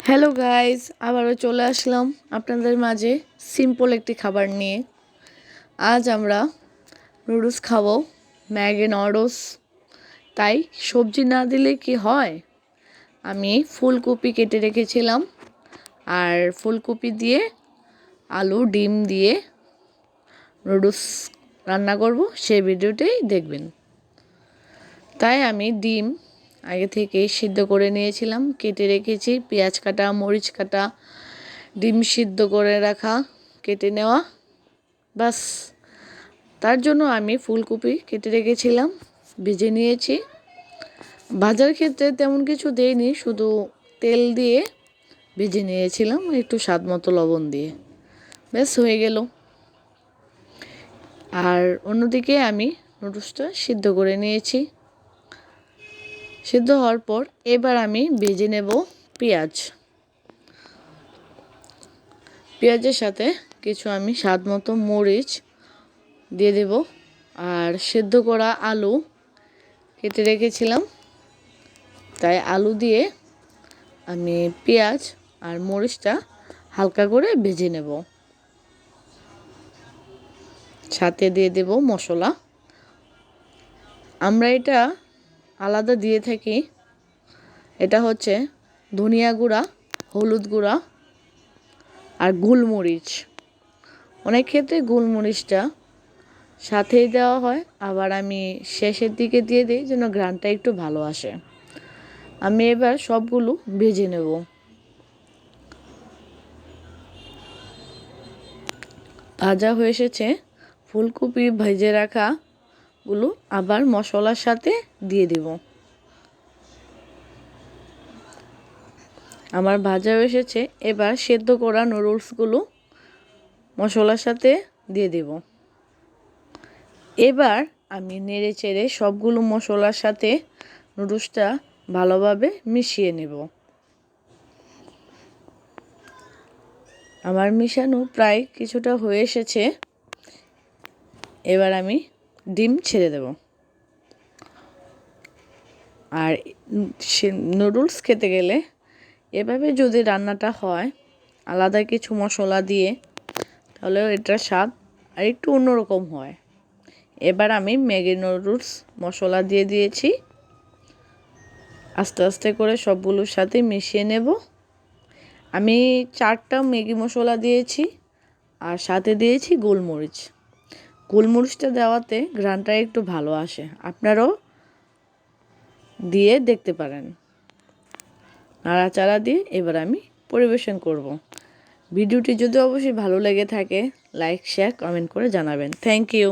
Hello guys, আবারও চলে আসলাম আপনাদের মাঝে সিম্পল একটি খাবার নিয়ে। আজ আমরা নুডলস খাবো, ম্যাগি নুডলস। তাই সবজি না দিলে কি হয়? আমি ফুলকপি কেটে রেখেছিলাম, আর ফুলকপি দিয়ে আলু ডিম দিয়ে নুডলস রান্না করব, সেই ভিডিওটাই দেখবেন। তাই আমি ডিম আগে থেকেই সিদ্ধ করে নিয়েছিলাম, কেটে রেখেছি। পেঁয়াজ কাটা, মরিচ কাটা, ডিম সিদ্ধ করে রাখা, কেটে নেওয়া, বাস। তার জন্য আমি ফুলকপি কেটে রেখেছিলাম, ভেজে নিয়েছি। ভাজার ক্ষেত্রে তেমন কিছু দেইনি, শুধু তেল দিয়ে ভেজে নিয়েছিলাম, একটু স্বাদ মতো লবণ দিয়ে, ব্যাস হয়ে গেল। আর অন্যদিকে আমি নুডলসটা সিদ্ধ করে নিয়েছি। সিদ্ধ হওয়ার পর এবার আমি ভেজে নেব পেঁয়াজের সাথে কিছু আমি স্বাদ মতো মরিচ দিয়ে দেব। আর সিদ্ধ করা আলু কেটে রেখেছিলাম, তাই আলু দিয়ে আমি পেঁয়াজ আর মরিচটা হালকা করে ভেজে নেব। সাথে দিয়ে দেব মশলা। আমরা এটা আলাদা দিয়ে থাকি, এটা হচ্ছে ধনিয়া গুঁড়া, হলুদ গুঁড়া আর গোলমরিচ। অনেক ক্ষেত্রে গোলমরিচটা সাথেই দেওয়া হয়, আবার আমি শেষের দিকে দিয়ে দিই যেন ঘ্রাণটা একটু ভালো আসে। আমি এবার সবগুলো ভেজে নেব। ভাজা হয়ে এসেছে, ফুলকপি ভেজে রাখাগুলো আবার মশলার সাথে দিয়ে দেব। আমার ভাজা হয়ে এসেছে, এবার সেদ্ধ করা নুডলসগুলো মশলার সাথে দিয়ে দেব। এবার আমি নেড়ে চেড়ে সবগুলো মশলার সাথে নুডলসটা ভালোভাবে মিশিয়ে নেব। আমার মিশানো প্রায় কিছুটা হয়ে এসেছে, এবার আমি ডিম ছেড়ে দেব। আর নুডলস খেতে গেলে এভাবে যদি রান্নাটা হয় আলাদা কিছু মশলা দিয়ে, তাহলে এটার স্বাদ আর একটু অন্যরকম হয়। এবার আমি ম্যাগি নুডলস মশলা দিয়ে দিয়েছি, আস্তে আস্তে করে সবগুলোর সাথে মিশিয়ে নেব। আমি 4টা ম্যাগি মশলা দিয়েছি, আর সাথে দিয়েছি গোলমরিচ। গোলমরিচটা দেওয়াতে ঘ্রাণটা একটু ভালো আসে, আপনারাও দিয়ে দেখতে পারেন। নাড়াচাড়া দিয়ে এবার আমি পরিবেশন করব। ভিডিওটি যদি অবশ্যই ভালো লেগে থাকে, লাইক শেয়ার কমেন্ট করে জানাবেন। Thank you.